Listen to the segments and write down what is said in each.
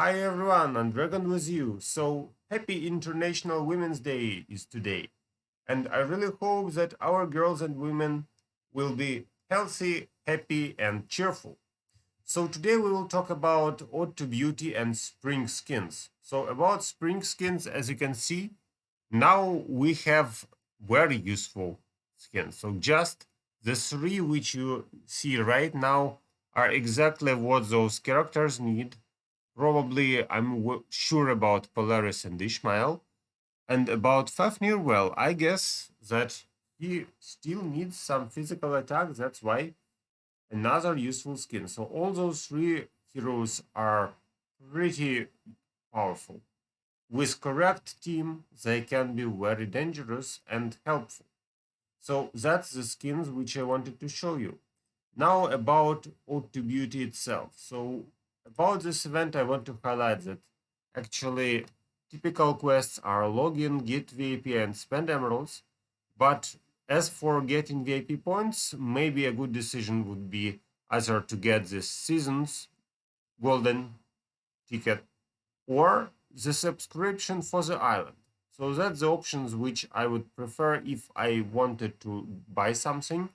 Hi everyone, and Dragon with you. So happy International Women's Day is today. And I really hope that our girls and women will be healthy, happy, and cheerful. So today we will talk about Ode to Beauty and spring skins. So about spring skins, as you can see, now we have very useful skins. So just the three which you see right now are exactly what those characters need. Probably I'm sure about Polaris and Ishmael. And about Fafnir, well, I guess that he still needs some physical attack. That's why another useful skin. So all those three heroes are pretty powerful. With correct team, they can be very dangerous and helpful. So that's the skins which I wanted to show you. Now about Ode to Beauty itself. So about this event, I want to highlight that actually typical quests are login, get VIP, and spend emeralds. But as for getting VIP points, maybe a good decision would be either to get this season's golden ticket or the subscription for the island. So that's the options which I would prefer if I wanted to buy something,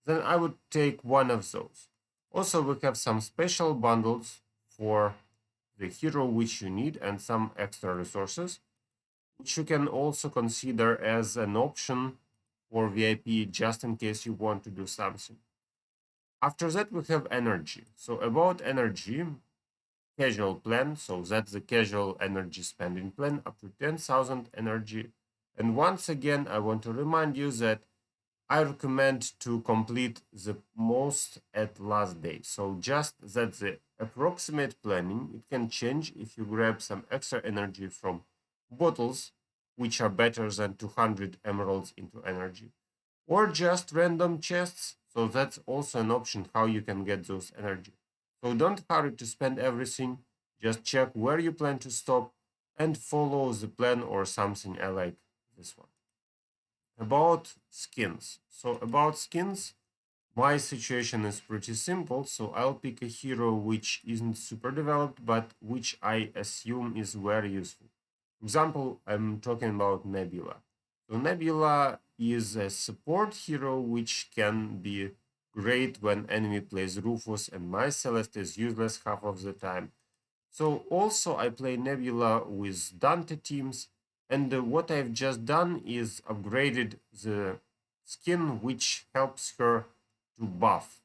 then I would take one of those. Also, we have some special bundles for the hero which you need and some extra resources, which you can also consider as an option for VIP just in case you want to do something. After that, we have energy. So about energy, casual plan, so that's the casual energy spending plan up to 10,000 energy. And once again, I want to remind you that I recommend to complete the most at last day. So just that the approximate planning, it can change if you grab some extra energy from bottles, which are better than 200 emeralds into energy, or just random chests. So that's also an option how you can get those energy. So don't hurry to spend everything. Just check where you plan to stop and follow the plan or something I like this one. About skins. So about skins, my situation is pretty simple. So I'll pick a hero which isn't super developed, but which I assume is very useful. Example, I'm talking about Nebula. So Nebula is a support hero which can be great when enemy plays Rufus, and my Celeste is useless half of the time. So also I play Nebula with Dante teams, and what I've just done is upgraded the skin which helps her to buff.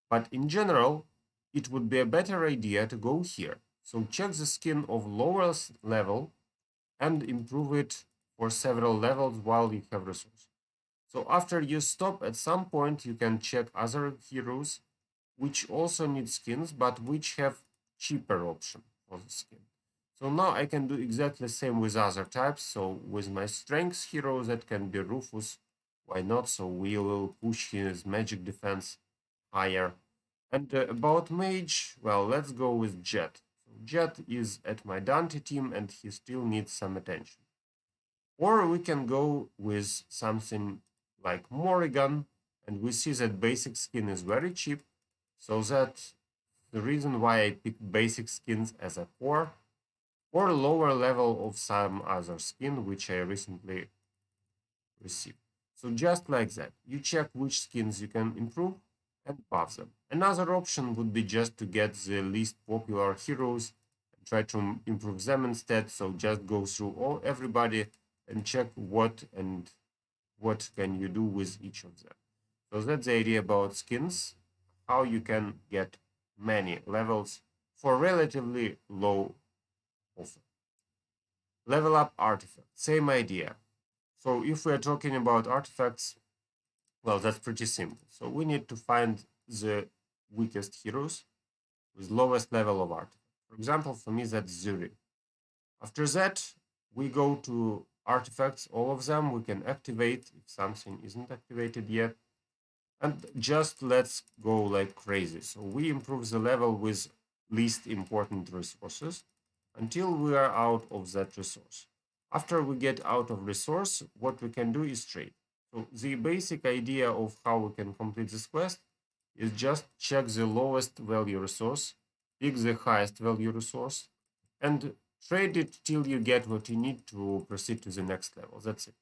But in general, it would be a better idea to go here. So check the skin of lower level and improve it for several levels while you have resources. So after you stop at some point, you can check other heroes which also need skins, but which have cheaper option for the skin. So now I can do exactly the same with other types. So with my strength hero, that can be Rufus. Why not? So we will push his magic defense higher. And about mage, well, let's go with Jet. So Jet is at my Dante team and he still needs some attention. Or we can go with something like Morrigan, and we see that basic skin is very cheap, so that's the reason why I picked basic skins as a core, or lower level of some other skin which I recently received. So just like that, you check which skins you can improve and buff them. Another option would be just to get the least popular heroes and try to improve them instead. So just go through everybody and check what can you do with each of them. So that's the idea about skins, how you can get many levels for relatively low offer. Level up artifact, same idea. So if we're talking about artifacts, well, that's pretty simple. So we need to find the weakest heroes with lowest level of artifact. For example, for me, that's Zuri. After that, we go to artifacts, all of them we can activate if something isn't activated yet. And just let's go like crazy. So we improve the level with least important resources until we are out of that resource. After we get out of resource, what we can do is trade. So the basic idea of how we can complete this quest is just check the lowest value resource, pick the highest value resource, and trade it till you get what you need to proceed to the next level. That's it.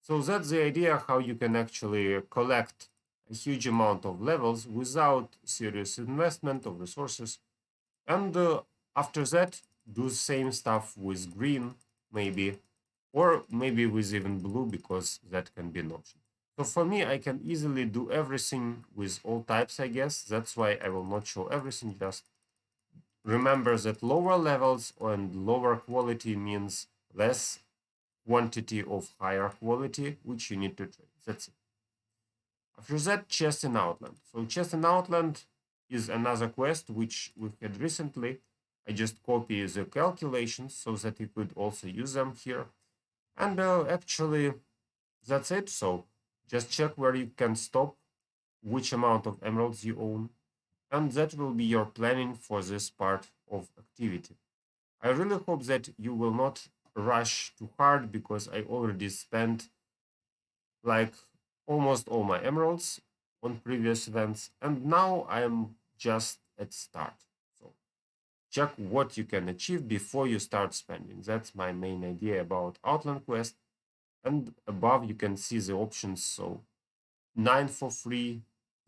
So that's the idea how you can actually collect a huge amount of levels without serious investment of resources. And after that, do the same stuff with green, maybe, or maybe with even blue, because that can be an option. So for me, I can easily do everything with all types, I guess. That's why I will not show everything. Just remember that lower levels and lower quality means less quantity of higher quality, which you need to trade. That's it. After that, chest in Outland. So chest in Outland is another quest which we had recently. I just copy the calculations so that you could also use them here. And actually, that's it. So just check where you can stop, which amount of emeralds you own, and that will be your planning for this part of activity. I really hope that you will not rush too hard because I already spent like almost all my emeralds on previous events, and now I am just at start. So check what you can achieve before you start spending. That's my main idea about Outland Quest. And above you can see the options. So 9 for free,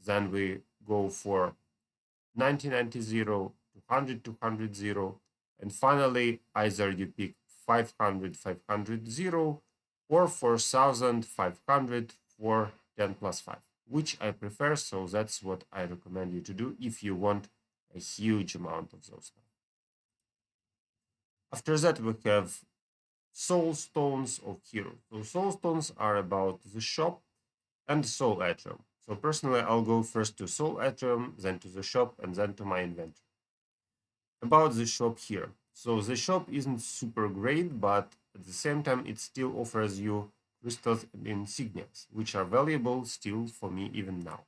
then we go for 1990, 200, 200, 0, and finally either you pick 500, 500, 0, or 4500 for 10 plus 5, which I prefer. So that's what I recommend you to do if you want a huge amount of those stuff. After that, we have soul stones of hero. So soul stones are about the shop and soul atrium. So personally, I'll go first to soul atrium, then to the shop, and then to my inventory. About the shop here. So the shop isn't super great, but at the same time, it still offers you crystals and insignias, which are valuable still for me even now.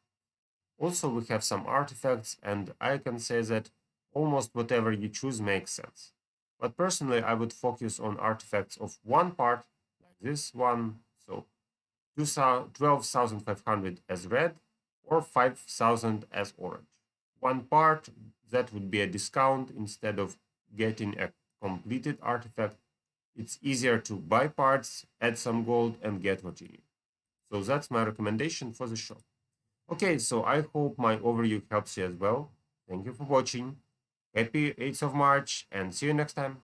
Also, we have some artifacts, and I can say that almost whatever you choose makes sense. But personally, I would focus on artifacts of one part, like this one, so 12,500 as red or 5,000 as orange. One part, that would be a discount instead of getting a completed artifact. It's easier to buy parts, add some gold, and get what you need. So that's my recommendation for the shop. Okay, so I hope my overview helps you as well. Thank you for watching. Happy 8th of March and see you next time.